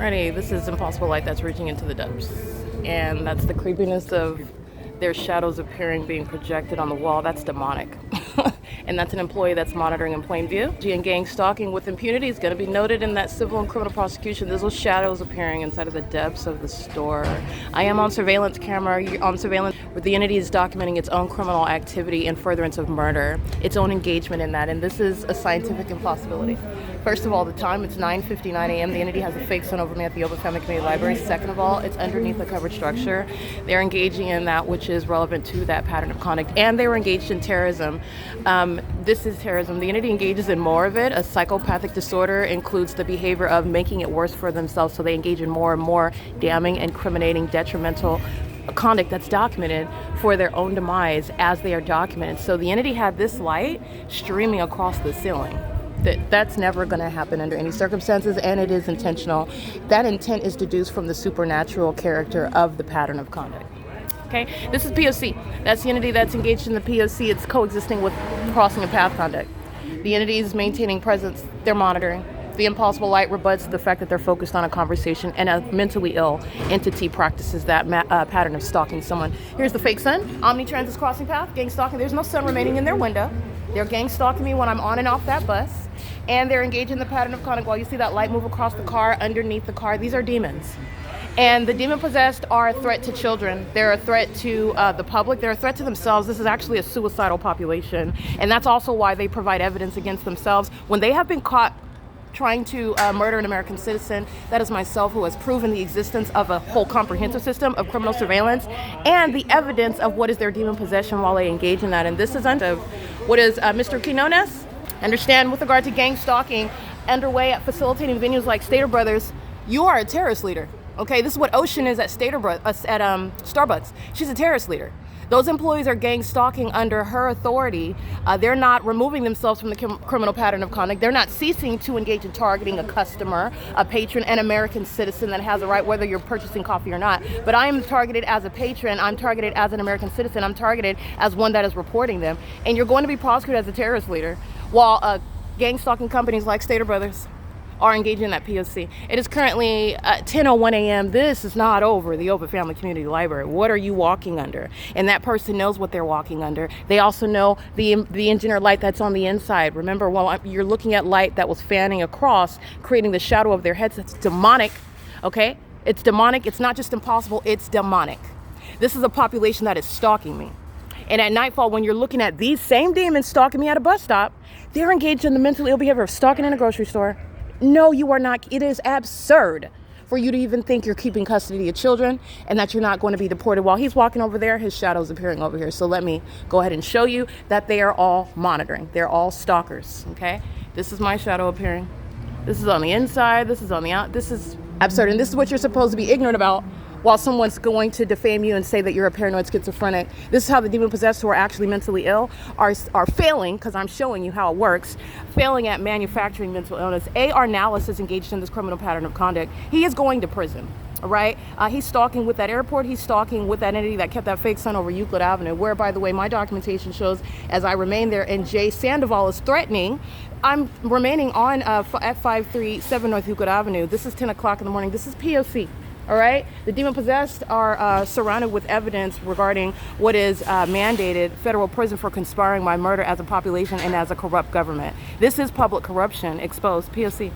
Alrighty, this is impossible light that's reaching into the depths. And that's the creepiness of their shadows appearing, being projected on the wall. That's demonic. And that's an employee that's monitoring in plain view. And gang stalking with impunity is going to be noted in that civil and criminal prosecution. There's those shadows appearing inside of the depths of the store. I am on surveillance camera. You're on surveillance where the entity is documenting its own criminal activity in furtherance of murder, its own engagement in that. And this is a scientific impossibility. First of all, the time, it's 9:59 a.m. The entity has a fake sun over me at the Open Family Community Library. Second of all, it's underneath the covered structure. They're engaging in that which is relevant to that pattern of conduct. And they were engaged in terrorism. This is terrorism. The entity engages in more of it. A psychopathic disorder includes the behavior of making it worse for themselves. So they engage in more and more damning, incriminating, detrimental conduct that's documented for their own demise as they are documented. So the entity had this light streaming across the ceiling. That's never going to happen under any circumstances, and it is intentional. That intent is deduced from the supernatural character of the pattern of conduct. Okay, this is P.O.C. That's the entity that's engaged in the P.O.C. It's coexisting with crossing a path conduct. The entity is maintaining presence. They're monitoring. The impossible light rebuts the fact that they're focused on a conversation, and a mentally ill entity practices that pattern of stalking someone. Here's the fake sun. Omnitrans is crossing path, gang stalking. There's no sun remaining in their window. They're gang stalking me when I'm on and off that bus. And they're engaged in the pattern of conduct. While you see that light move across the car, underneath the car, these are demons. And the demon-possessed are a threat to children. They're a threat to the public. They're a threat to themselves. This is actually a suicidal population. And that's also why they provide evidence against themselves. When they have been caught trying to murder an American citizen, that is myself, who has proven the existence of a whole comprehensive system of criminal surveillance and the evidence of what is their demon possession while they engage in that. And this is under what is Mr. Quinones. Understand, with regard to gang stalking underway at facilitating venues like Stater Brothers, you are a terrorist leader. Okay, this is what Ocean is at Starbucks. She's a terrorist leader. Those employees are gang stalking under her authority. They're not removing themselves from the criminal pattern of conduct. They're not ceasing to engage in targeting a customer, a patron, an American citizen that has a right whether you're purchasing coffee or not. But I am targeted as a patron. I'm targeted as an American citizen. I'm targeted as one that is reporting them. And you're going to be prosecuted as a terrorist leader while gang stalking companies like Stater Brothers are engaging in that P.O.C. It is currently 10:01 a.m. This is not over the Open Family Community Library. What are you walking under? And that person knows what they're walking under. They also know the engineer light that's on the inside. Remember, while you're looking at light that was fanning across, creating the shadow of their heads, it's demonic, okay? It's demonic. It's not just impossible, it's demonic. This is a population that is stalking me. And at nightfall, when you're looking at these same demons stalking me at a bus stop, they're engaged in the mentally ill behavior of stalking in a grocery store. No, you are not. It is absurd for you to even think you're keeping custody of your children and that you're not going to be deported. While he's walking over there, his shadow's appearing over here. So let me go ahead and show you that they are all monitoring. They're all stalkers, okay? This is my shadow appearing. This is on the inside. This is on the out. This is absurd. And this is what you're supposed to be ignorant about while someone's going to defame you and say that you're a paranoid schizophrenic. This is how the demon-possessed who are actually mentally ill are failing, because I'm showing you how it works, failing at manufacturing mental illness. Arnalis is engaged in this criminal pattern of conduct. He is going to prison, all right? He's stalking with that airport. He's stalking with that entity that kept that fake sun over Euclid Avenue, where, by the way, my documentation shows as I remain there and Jay Sandoval is threatening, I'm remaining on at 537 North Euclid Avenue. This is 10 o'clock in the morning. This is P.O.C. All right, the demon-possessed are surrounded with evidence regarding what is mandated federal prison for conspiring by murder as a population and as a corrupt government. This is public corruption exposed. P.O.C.